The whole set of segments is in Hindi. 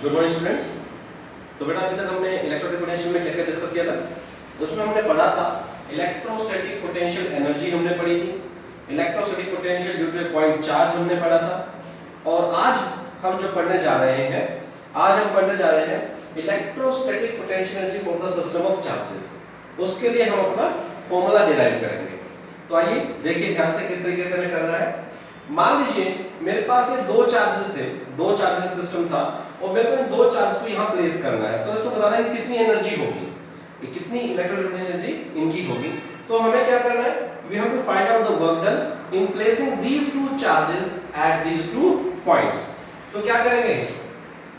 Good morning students. तो बेटा अभी तक हमने इलेक्ट्रोस्टैटिक पोटेंशियल में क्या क्या डिस्कस किया था। उसमें हमने पढ़ा था इलेक्ट्रोस्टैटिक पोटेंशियल एनर्जी हमने पढ़ी थी, electrostatic potential due to a point charge हमने पढ़ा था। और आज हम जो पढ़ने जा रहे हैं, आज हम पढ़ने जा रहे हैं electrostatic potential energy for the system of charges. उसके लिए हम अपना फॉर्मूला डिराइव करेंगे। तो आइए देखिए ध्यान से किस तरीके से हमें करना है। मान लीजिए मेरे पास ये दो चार्जेस थे, दो चार्जेस सिस्टम था और मेरे को इन दो चार्जेस को यहाँ प्लेस करना है। तो इसको बताना है कितनी एनर्जी होगी, ये कितनी इलेक्ट्रोस्टैटिक एनर्जी इनकी होगी। तो हमें क्या करना है, we have to find out the work done in placing these two charges at these two points. तो क्या करेंगे,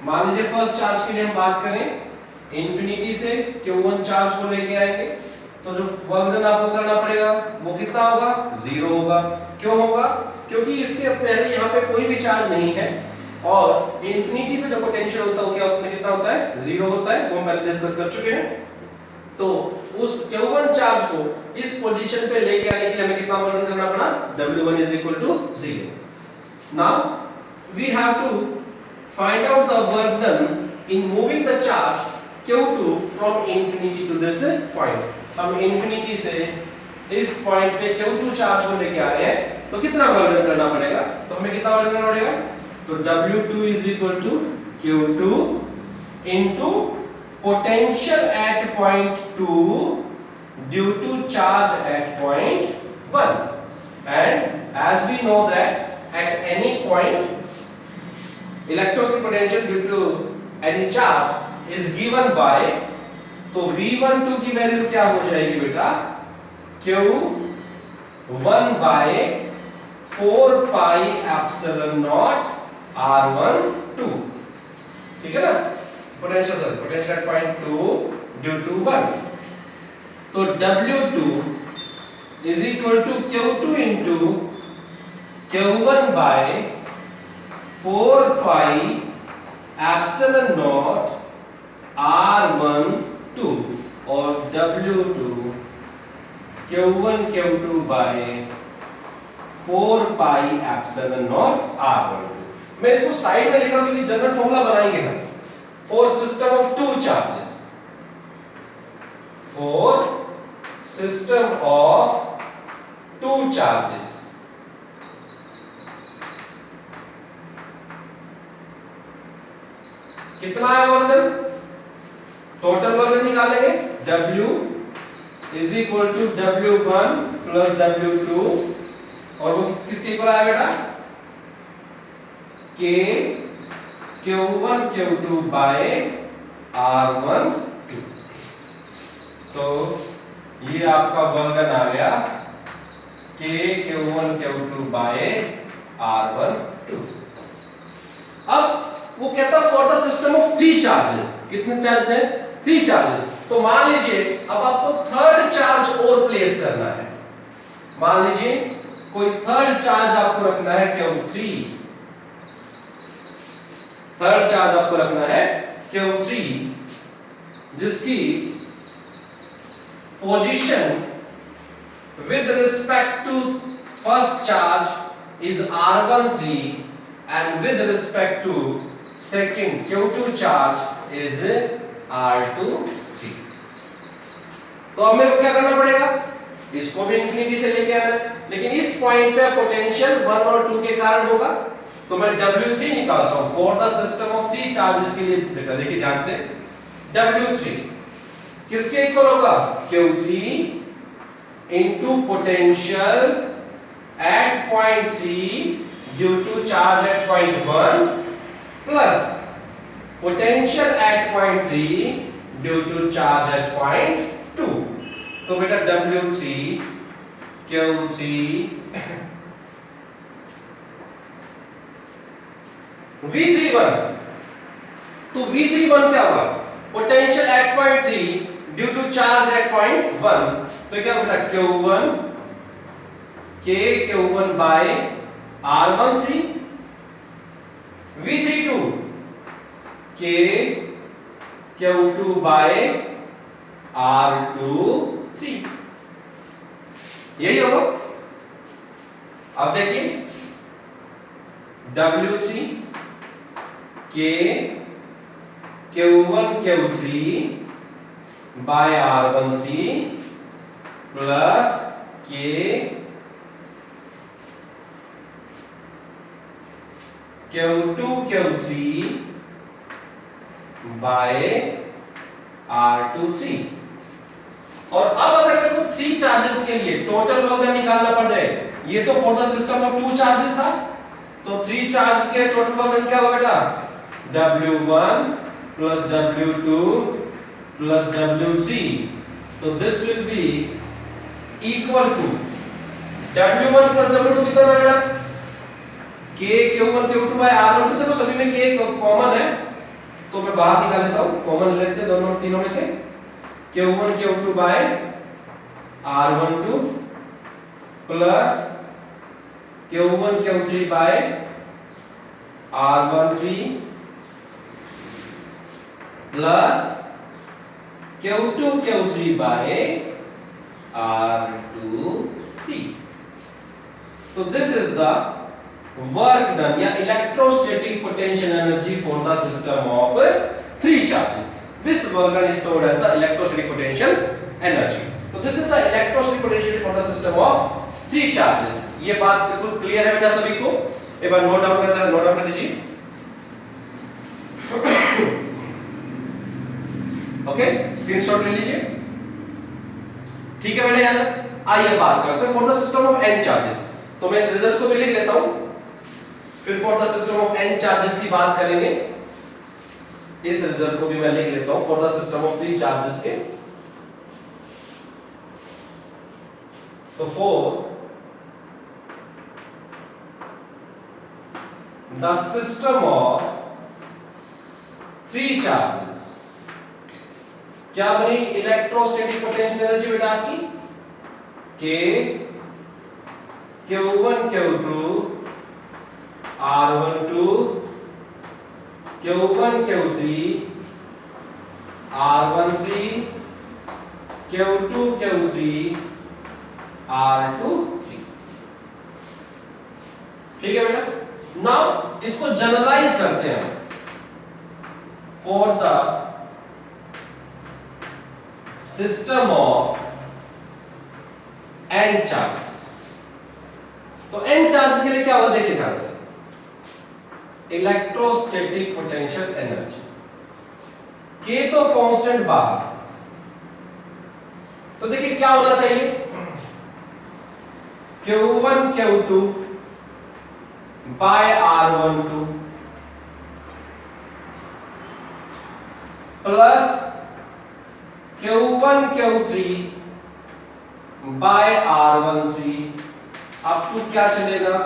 मान लीजिए फर्स्ट चार्ज के लिए हम बात करें इंफिनिटी से Q1 चार्ज को लेके आएंगे, तो जो वर्क डन आपको करना पड़ेगा वो कितना होगा, 0 होगा। क्यों होगा, क्योंकि इसके पहले यहाँ पे कोई भी चार्ज नहीं है और इंफिनिटी पे जो पोटेंशियल होता है वो क्या होता है, कितना होता है, 0 होता है। वो हम पहले डिस्कस कर चुके हैं। तो उस Q1 चार्ज को इस पोजीशन पे लेके आने के लिए हमें कितना वर्क डन करना पड़ा, W1 = 0। Now we have to find out the work done in moving the charge Q2 from infinity to this point। हम इंफिनिटी से इस पॉइंट पे Q2 चार्ज को लेके आ रहे हैं, तो कितना वर्क डन करना पड़ेगा, तो हमें कितना वर्क करना पड़ेगा, तो W2 = Q2 into potential at point 2 due to charge at point 1। and as we know that at any point electrostatic potential due to any charge is given by, तो V12 की वैल्यू क्या हो जाएगी बेटा, Q1 by 4 pi epsilon naught R12। ठीक है ना, potential at point 2 due to 1। तो W2 = Q2 into Q1 by 4 pi epsilon naught R12 और W2 Q2 by 4 pi epsilon naught R12। मैं इसको साइड में लिख रहा हूं क्योंकि जनरल फॉर्मूला बनाएंगे ना, for system of two charges, for system of two charges. कितना है work done, total work done निकालेंगे, W = W1 + W2 और वो किसके इक्वल आया बेटा, K Q1 Q2 by R12। तो ये आपका वर्क डन आ गया K Q1 Q2 by R12। अब वो कहता है for the system of 3 charges, कितने चार्ज है, 3 चार्जेस। तो मान लीजिए अब आपको थर्ड चार्ज और प्लेस करना है, मान लीजिए कोई थर्ड चार्ज आपको रखना है Q3, थर्ड चार्ज आपको रखना है Q3 जिसकी position with respect to first charge is R13 and with respect to second Q2 charge is R23। तो अब मेरे को क्या करना पड़ेगा, इसको भी इंफिनिटी से लेके आना है, लेकिन इस पॉइंट पे पोटेंशियल 1 और 2 के कारण होगा। तो मैं W3 निकालता हूं for the system of 3 charges के लिए। बेटा देखिए ध्यान से, W3 किसके इक्वल होगा, Q3 into potential at point 3 due to charge at point 1 plus potential at point 3 due to charge at point 2। तो बेटा W3 Q3 V31, तो V31 क्या होगा, potential at point 3 due to charge at point 1। तो क्या बेटा Q1 K Q1 by R13, V32 K Q2 by R23, यही होगा। अब देखिए, W3 K Q1 Q3 by R13 plus K Q2 Q3 by R23। और अब अगर मेरे को 3 चार्जेस के लिए टोटल वर्क डन निकालना पड़ जाए, ये तो for the system of 2 charges था, तो 3 चार्ज के टोटल वर्क डन क्या होगा बेटा? W1 plus W2 plus W3, तो this will be equal to W1 plus W2 कितना था बेटा? K Q1 Q2 by R12। देखो सभी में K कॉमन है, तो मैं बाहर निकाल लेता हूं, कॉमन लेते हैं दोनों तीनों में से। Q1 Q2 by R12 plus Q1 Q3 by R13 plus Q2 Q3 by R23। तो this is the work done या electrostatic potential energy for the system of 3 charges. This work done is stored as the electrostatic potential energy. So this is the electrostatic potential for the system of 3 charges. ये बात बिल्कुल क्लियर है बेटा सभी को? एक बार नोट डाउन करते हैं, नोट डाउन कर लीजिए। ओके, स्क्रीनशॉट ले लीजिए। ठीक है बेटा, याद है? आइए बात करते हैं for the system of n charges. तो मैं इस रिजल्ट को भी लिख लेता हूं, फिर for the system of n charges की बात करेंगे। इस रिजल्ट को भी मैं लिख लेता हूं for the system of 3 charges के। तो for the system of 3 charges क्या बनी इलेक्ट्रोस्टैटिक पोटेंशियल एनर्जी बेटा आपकी? K Q1 Q2 R12 Q1 Q3 R13 Q2 Q3 R23। ठीक है बेटा? नाउ इसको जनरलाइज करते हैं for the system of n charges. तो n चार्जेस के लिए क्या होगा देखिए ध्यान से, इलेक्ट्रोस्टैटिक पोटेंशियल एनर्जी K तो कांस्टेंट बाहर, तो देखिए क्या होना चाहिए? Q1 Q2 by R12 plus Q1 Q3 by R13 up to क्या चलेगा?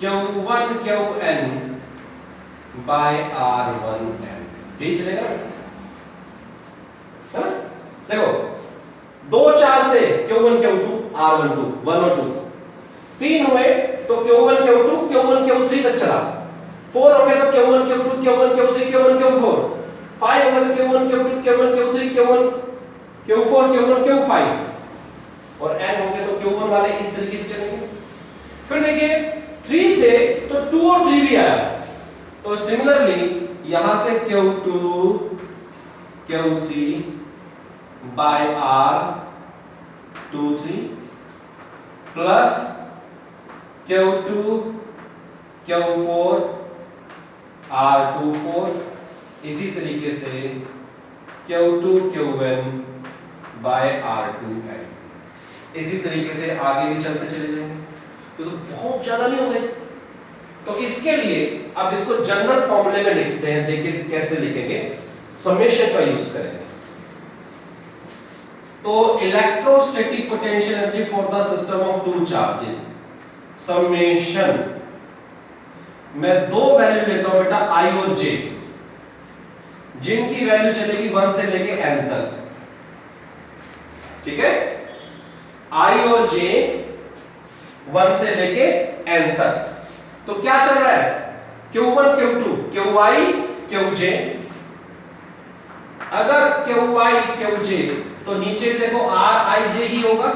Q1 Qn by R1n। यही चलेगा ना? देखो दो चार्ज थे Q1 Q2 R12 1 और 2, 3 हुए तो Q1 Q2 Q1 Q3 तक चला, 4 हो गए तो Q1 Q2 Q1 Q3 Q1 Q4, 5 हो गए तो Q1 Q2 Q1 Q3 Q1 Q4 Q1 Q5, और n हो गए तो Q1 वाले इस तरीके से चलेंगे। फिर देखिए 3 थे तो 2 और 3 भी आया, तो सिमिलरली यहां से Q2 Q3 by R23 plus Q2 Q4 R24, इसी तरीके से Q2 Qn by R2n, इसी तरीके से आगे भी चलते चले जाएंगे। तो बहुत ज्यादा नहीं हो गए, तो इसके लिए अब इसको जनरल फॉर्मूले में लिखते हैं। देखिए कैसे लिखेंगे, समेशन का यूज करेंगे। तो electrostatic potential energy for the system of 2 charges, summation मैं 2 वैल्यू लेता हूं बेटा I और J, जिनकी वैल्यू चलेगी 1 से लेके n तक। ठीक है, I और J 1 से लेके n तक। तो क्या चल रहा है? Q1 Q2 QI QJ, अगर QI QJ तो नीचे देखो RIJ ही होगा।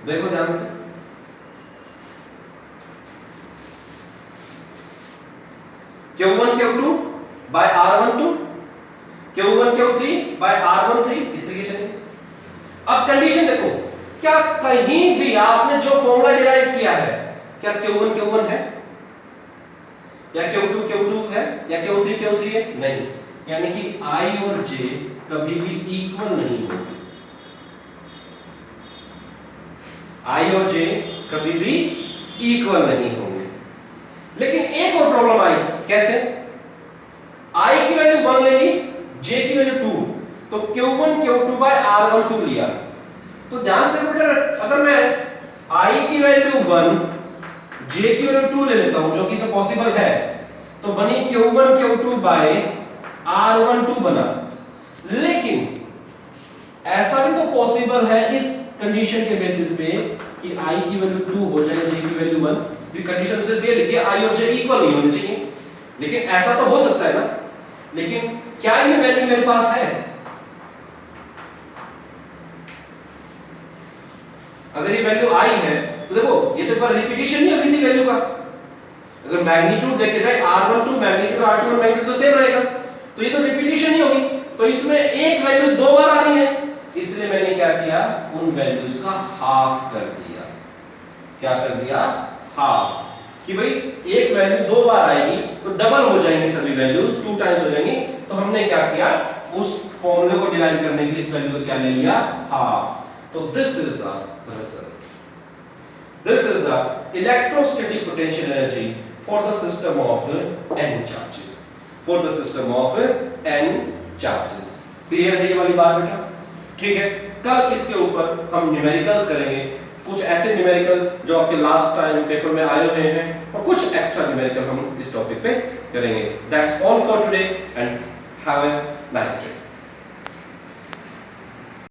देखो ध्यान से, Q1 Q2 by R12 Q1 Q3 by R13 इस तरीके से। अब कंडीशन देखो, क्या कहीं भी आपने जो फॉर्मूला डिराइव किया है क्या Q1 Q1 है या Q2 Q2 है या Q3 Q3 है? नहीं, यानी कि I और J कभी भी इक्वल नहीं होंगे। I और J कभी भी इक्वल नहीं होंगे। लेकिन एक और प्रॉब्लम आई, कैसे? I की वैल्यू 1 ले ली, J की वैल्यू 2, तो Q1 Q2 by R12 लिया। तो ध्यान से देखो बेटा, अगर मैं I की वैल्यू 1 J की वैल्यू 2 ले लेता हूं, जो कि सब पॉसिबल है, तो बनी Q1 Q2 by R12 बना। लेकिन ऐसा भी तो पॉसिबल है इस कंडीशन के बेसिस पे कि I की वैल्यू 2 हो जाए, J की वैल्यू 1। भी कंडीशन से दे लिखिए I और J इक्वल नहीं होने चाहिए, लेकिन ऐसा तो हो सकता है ना। लेकिन क्या ये वैल्यू मेरे पास है? अगर ये वैल्यू I है तो देखो ये तो पर रिपीटिशन नहीं होगी इसी वैल्यू का। अगर मैग्नीट्यूड देखे जाए R12 मैग्नीट्यूड R21 मैग्नीट्यूड तो सेम रहेगा, तो ये तो रिपीटिशन नहीं होगी। तो इसमें एक वैल्यू दो बार आ रही है, इसलिए मैंने क्या किया, उन वैल्यूज का हाफ कर दिया। क्या कर दिया? हाफ। कि भाई एक वैल्यू दो बार आएगी तो डबल हो जाएंगी सभी वैल्यूज, 2 टाइम्स हो जाएंगी। तो हमने क्या किया, उस फॉर्मूले को डिराइव करने के लिए इस वैल्यू को क्या ले लिया, हाफ। तो this is the answer, this is the electrostatic potential energy for the system of n charges, for the system of n charges. Clear है ये वाली बात बेटा? ठीक है, कल इसके ऊपर हम न्यूमेरिकल्स करेंगे, कुछ ऐसे न्यूमेरिकल जो आपके लास्ट टाइम पेपर में आए हुए हैं, और कुछ एक्स्ट्रा न्यूमेरिकल हम इस टॉपिक पे करेंगे। That's all for today and have a nice day.